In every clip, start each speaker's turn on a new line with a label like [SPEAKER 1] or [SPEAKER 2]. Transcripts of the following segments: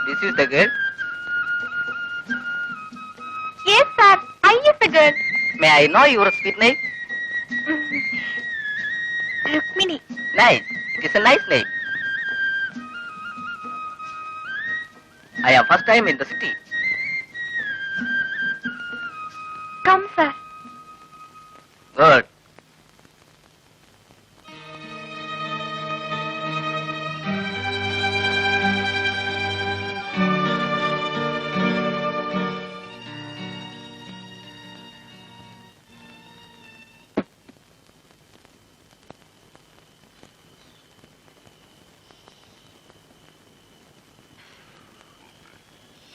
[SPEAKER 1] This is the girl.
[SPEAKER 2] Yes, sir. I is the girl.
[SPEAKER 1] May I know your sweet name?
[SPEAKER 2] Rukmini.
[SPEAKER 1] Nice. It is a nice name. I am first time in the city.
[SPEAKER 2] Come, sir.
[SPEAKER 1] Good.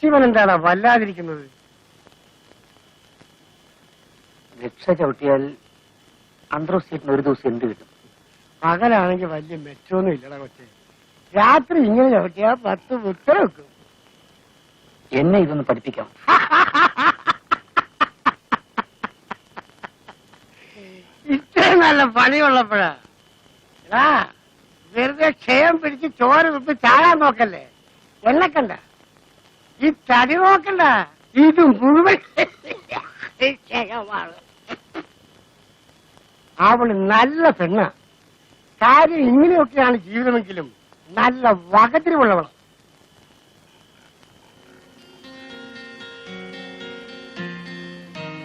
[SPEAKER 3] Shivan എന്താണ് വല്ലാതിരിക്കുന്നത്?
[SPEAKER 1] രക്ഷ ചവിട്ടിയാൽ അന്തർസീറ്റിന് ഒരു ദിവസം എന്ത് കിട്ടും?
[SPEAKER 3] പകലാണെങ്കിൽ വലിയ മെച്ചൊന്നും ഇല്ലടാ കൊച്ചെ. രാത്രി ഇങ്ങനെ ചവിട്ടിയാ 10 ഉത്തര വെക്കും.
[SPEAKER 1] എന്നെ ഇതൊന്ന് പഠിപ്പിക്കാം.
[SPEAKER 3] ഇത്രയും നല്ല പണിയുള്ളപ്പോഴാ വെറുതെ ക്ഷയം പിടിച്ച് ചോര വിപ്പ് ചാടാൻ നോക്കല്ലേ. എന്നെ കണ്ട ഈ തടി നോക്കണ്ട, ഇത് മുഴുവൻ ക്ഷയമാണ്. അവള് നല്ല പെണ്ണ. കാര്യം ഇങ്ങനെയൊക്കെയാണ് ജീവിതമെങ്കിലും നല്ല വകതിരിവുള്ളവള്.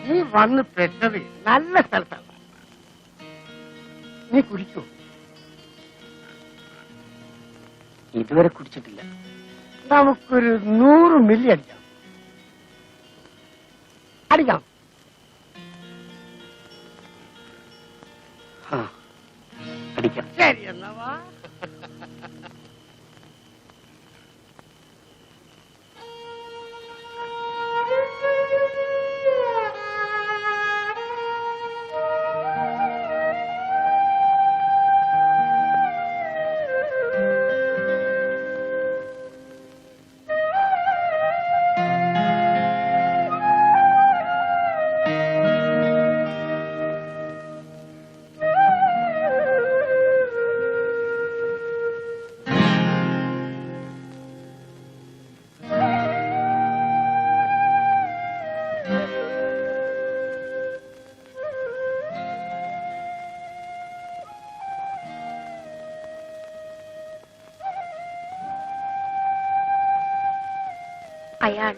[SPEAKER 3] നീ വന്ന് പെട്ടത് നല്ല സ്ഥലത്താണ്. നീ കുടിക്കൂ.
[SPEAKER 1] ഇതുവരെ കുടിച്ചിട്ടില്ല.
[SPEAKER 3] നമുക്കൊരു 100 മില്ലി അടിക്കാം. അടിക്കാം.
[SPEAKER 1] അടിക്കാം.
[SPEAKER 3] ശരി എന്നാ വാ.
[SPEAKER 2] അയാൾ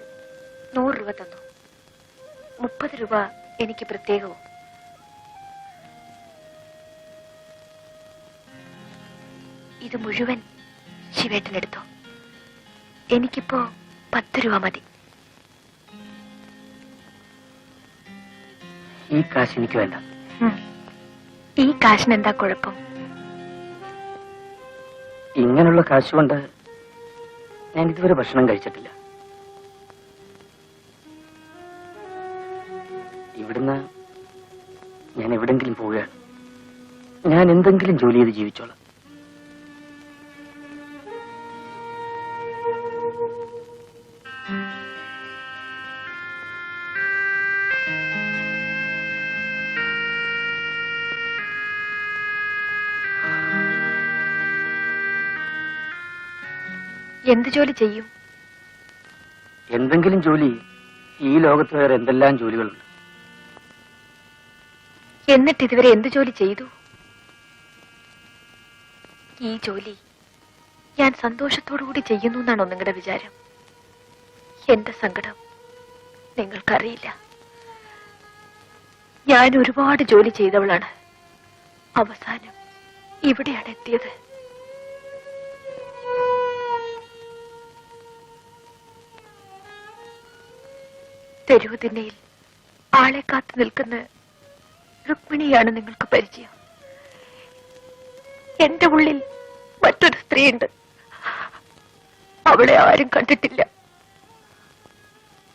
[SPEAKER 2] 100 രൂപ തന്നു. 30 രൂപ എനിക്ക് പ്രത്യേകവും. ഇത് മുഴുവൻ ശിവേട്ടനെടുത്തോ. എനിക്കിപ്പോ 10 രൂപ മതി.
[SPEAKER 1] ഈ കാശ് എനിക്ക് വേണ്ട.
[SPEAKER 2] ഈ കാശിന് എന്താ കുഴപ്പം?
[SPEAKER 1] ഇങ്ങനെയുള്ള കാശ് കൊണ്ട് ഞാൻ ഇതുവരെ ഭക്ഷണം കഴിച്ചിട്ടില്ല. ഇവിടുന്ന് ഞാൻ എവിടെങ്കിലും പോവുകയാണ്. ഞാൻ എന്തെങ്കിലും ജോലി ചെയ്ത് ജീവിച്ചോളാം.
[SPEAKER 2] എന്ത് ജോലി ചെയ്യും?
[SPEAKER 1] എന്തെങ്കിലും ജോലി. ഈ ലോകത്ത് വേറെ എന്തെല്ലാം ജോലികളുണ്ട്.
[SPEAKER 2] എന്നിട്ട് ഇതുവരെ എന്ത് ജോലി ചെയ്തു? ഈ ജോലി ഞാൻ സന്തോഷത്തോടുകൂടി ചെയ്യുന്നു എന്നാണോ നിങ്ങളുടെ വിചാരം? എന്റെ സങ്കടം നിങ്ങൾക്കറിയില്ല. ഞാൻ ഒരുപാട് ജോലി ചെയ്തവളാണ്. അവസാനം ഇവിടെയാണ് എത്തിയത്. തെരുവുതിന്നയിൽ ആളെ കാത്തു നിൽക്കുന്ന രുക്മിണിയാണ് നിങ്ങൾക്ക് പരിചയം. എന്റെ ഉള്ളിൽ മറ്റൊരു സ്ത്രീയുണ്ട്. അവളെ ആരും കണ്ടിട്ടില്ല.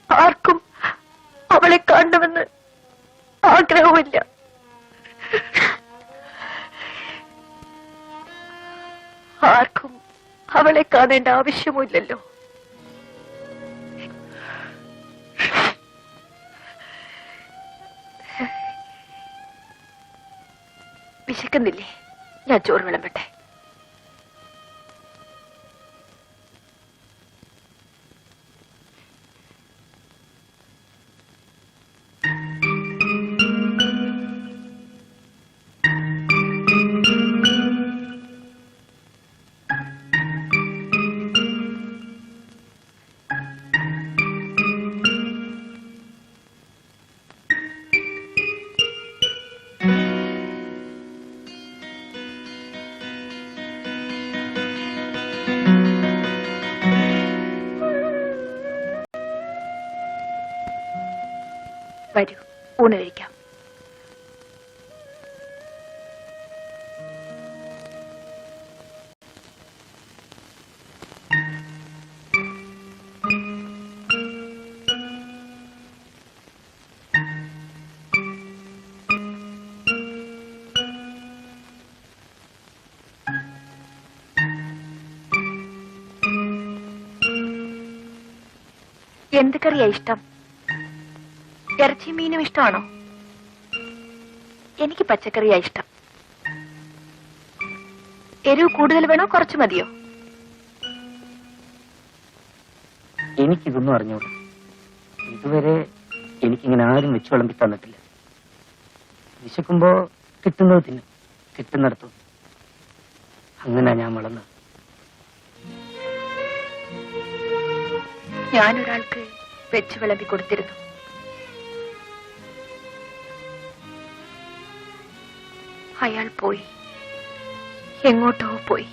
[SPEAKER 2] ആർക്കും അവളെ കാണണമെന്ന് ആഗ്രഹമില്ല. ആർക്കും അവളെ കാണേണ്ട ആവശ്യമില്ലല്ലോ. വിശക്കുന്നില്ലേ? ഞാൻ ചോറ് വിളമ്പട്ടെ. വരൂ, ഊണ് കഴിക്കാം. എന്ത് കറിയാ ഇഷ്ടം? ഇറച്ചി മീനും ഇഷ്ടമാണോ? എനിക്ക് പച്ചക്കറിയാ ഇഷ്ടം. എരിവ് കൂടുതൽ വേണോ, കുറച്ച് മതിയോ?
[SPEAKER 1] എനിക്കിതൊന്നും അറിഞ്ഞൂടാ. ഇതുവരെ എനിക്കിങ്ങനെ ആരും വെച്ചു വിളമ്പി തന്നിട്ടില്ല. വിശക്കുമ്പോ കിട്ടുന്നത് തിന്നും, കിട്ടുന്നിടത്തു. അങ്ങനെ ഞാൻ വളർന്നത്.
[SPEAKER 2] ഞാനൊരാൾക്ക് വെച്ച് വിളമ്പി കൊടുത്തിരുന്നു. അയാൾ പോയി, എങ്ങോട്ടോ പോയി.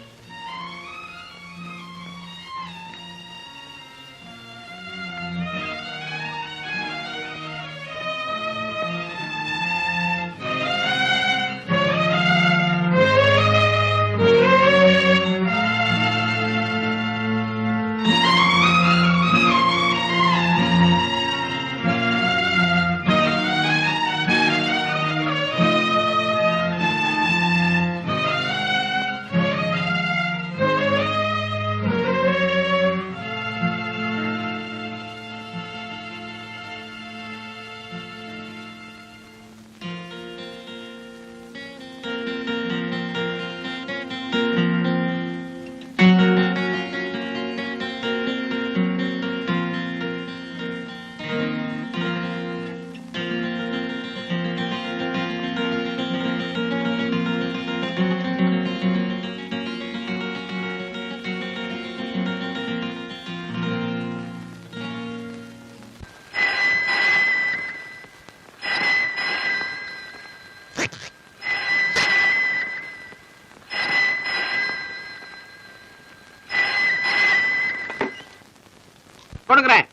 [SPEAKER 4] கொடுக்குறேன்.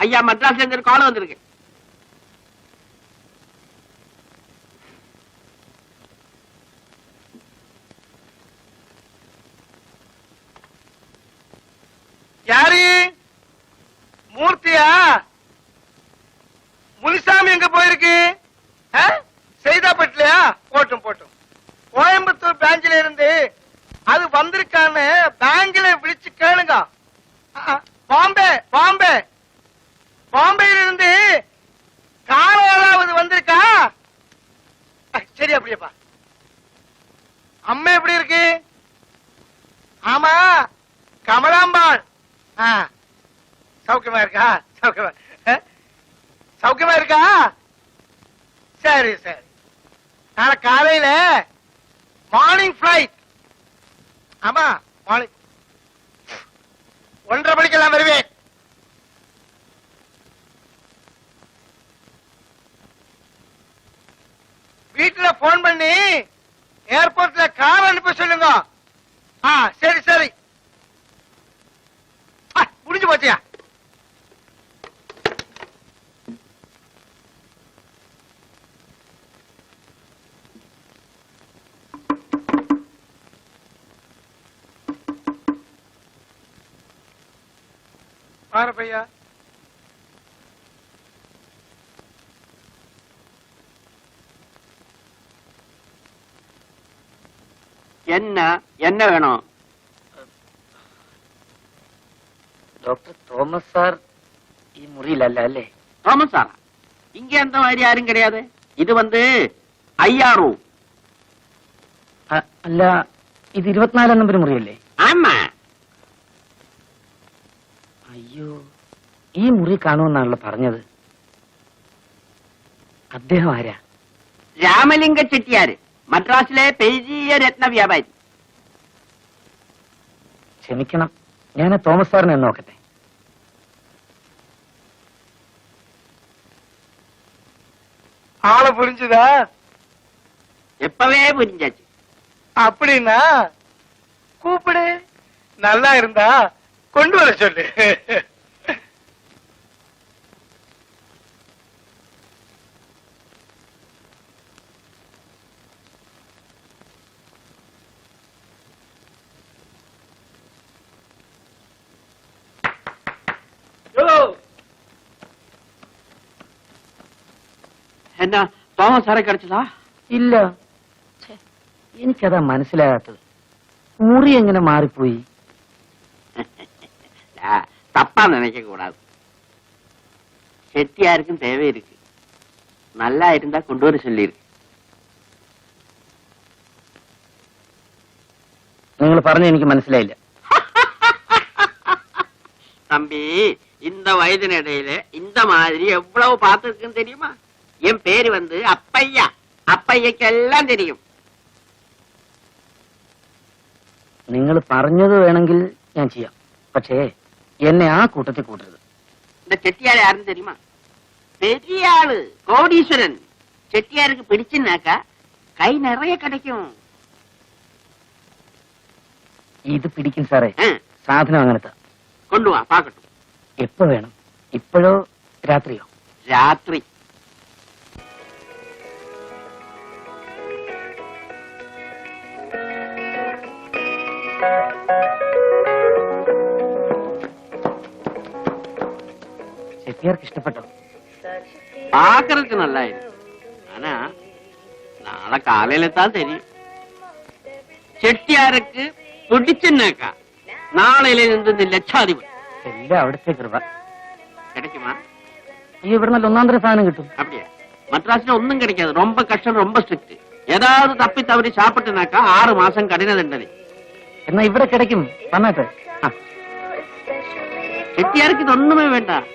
[SPEAKER 4] ஐயா, மദ്ராஸ்ல இருந்து கால் வந்திருக்கு.
[SPEAKER 3] யாரு? மூர்த்தியா? முனிசாமி எங்க போயிருக்கு? செய்தாப்பட்டிலையா? போட்டும் போட்டும். கோயம்புத்தூர் பிராஞ்சில இருந்து அது வந்திருக்கான்னு பேங்க்ல விழிச்சு கேளுங்க. பாம்பே பாம்பே பாம்பேல இருந்து கார் ஏதாவது வந்திருக்கா? சரி, அப்படியேப்பா. அம்மா எப்படி இருக்கு? ஆமா, கமலாம்பாள். சௌக்கியமா இருக்கா? சௌக்கியமா இருக்கா? சரி சரி. நாளை காலையில மார்னிங் பிளைட். ஆமா, மார்னிங் 1:30 மணிக்கெல்லாம் வருவேன். வீட்டுல போன் பண்ணி ஏர்போர்ட்ல கார் அனுப்ப சொல்லுங்க. சரி சரி. முடிஞ்சு போச்சியா? பாரு பையா.
[SPEAKER 4] என்ன என்ன வேணும்?
[SPEAKER 1] டாக்டர் தோமஸ் சார் ഈ മുറിയിലല്ല അല്ലേ?
[SPEAKER 4] തോമസ് സാറാ? ഇങ്ങ அந்த மாதிரி யாரும் கிடையாது. இது வந்து ஐயா ரூம்.
[SPEAKER 1] അല്ല, ഇത് 24 നമ്പർ മുറിയല്ലേ?
[SPEAKER 4] ஆமா.
[SPEAKER 1] അയ്യോ, ഈ മുറി കാണുമെന്നാണല്ലോ പറഞ്ഞത്. അദ്ദേഹം ആരാ?
[SPEAKER 4] രാമലിംഗ ചെട്ടിയാര്, മദ്രാസിലെ പെരിയ രത്ന വ്യാപാരി.
[SPEAKER 1] ക്ഷമിക്കണം, ഞാൻ തോമസ് സാറിനെ നോക്കട്ടെ.
[SPEAKER 3] ஆளை புரிஞ்சுதா?
[SPEAKER 4] எப்பவே புரிஞ்சாச்சு.
[SPEAKER 3] அப்படின்னா கூப்பிடு. நல்லா இருந்தா கொண்டு வர சொல்லு.
[SPEAKER 4] എന്നാ തോമസ് സാറെ கிடைச்சதா?
[SPEAKER 1] ഇല്ല. ഛെ, എനിക്കതാ മനസ്സിലാകാത്തത്. മുറി എങ്ങനെ മാറിപ്പോയി?
[SPEAKER 4] தப்பா நினைக்க கூடாது. செட்டியாருக்கும் தேவை இருக்கு. நல்லா இருந்தா கொண்டு வர சொல்லிருக்கு.
[SPEAKER 1] നിങ്ങൾ പറഞ്ഞ എനിക്ക് മനസ്സിലായില്ല.
[SPEAKER 4] தம்பி, இந்த வயதினிடையில இந்த மாதிரி எவ்வளவு பார்த்திருக்குன்னு தெரியுமா? என் பேரு வந்து அப்பையா. அப்பையக்கு எல்லாம் தெரியும்.
[SPEAKER 1] നിങ്ങൾ പറഞ്ഞത് വേണമെങ്കിൽ ഞാൻ ചെയ്യാം. പക്ഷേ എന്നെ ആ കൂട്ടത്തിൽ കൂട്ടരുത്.
[SPEAKER 4] இந்த செட்டியார் யாருன்னு தெரியுமா? பெரிய ஆளு, கோடீஸ்வரன். செட்டியாருக்கு பிடிச்சுன்னாக்கா கை நிறைய கிடைக்கும்.
[SPEAKER 1] ഇത് പിടിക്കും സാറേ.
[SPEAKER 4] ஆ,
[SPEAKER 1] സാധനം അങ്ങനത്തെ.
[SPEAKER 4] கொண்டு வா பாக்கட்டும்.
[SPEAKER 1] എപ്പോ വേണം? ഇപ്പോഴോ രാത്രിയോ?
[SPEAKER 4] ராத்திரி.
[SPEAKER 1] ചെട്ടിയാർക്ക് ഇഷ്ടപ്പെട്ടോ?
[SPEAKER 4] பாக்குறதுக்கு நல்லா இருக்கு. ஆனா நாளை காலையில தான் தெரியும். செட்டியாருக்கு பிடிச்சுன்னாக்கா நாளையில இருந்து லட்சாதிபதி.
[SPEAKER 1] എല്ലാം അവിടുത്തെ കൃപ.
[SPEAKER 4] கிடைக்குமா?
[SPEAKER 1] ഈ ഇവിടെ നല്ല ഒന്നാന്തര സാധനം കിട്ടും.
[SPEAKER 4] அப்படியா? மദ്ராஸ்ல ஒண்ணும் கிடைக்காது. ரொம்ப கஷ்டம், ரொம்ப ஸ்ட்ரிக்ட். ஏதாவது தப்பி தவறி சாப்பிட்டுனாக்கா 6 மாசம் கடின தண்டனை.
[SPEAKER 1] എന്നാ ഇവിടെ കിടക്കും. വന്നാട്ടെ.
[SPEAKER 4] செட்டியாருக்கு இது ஒண்ணுமே வேண்டாம்.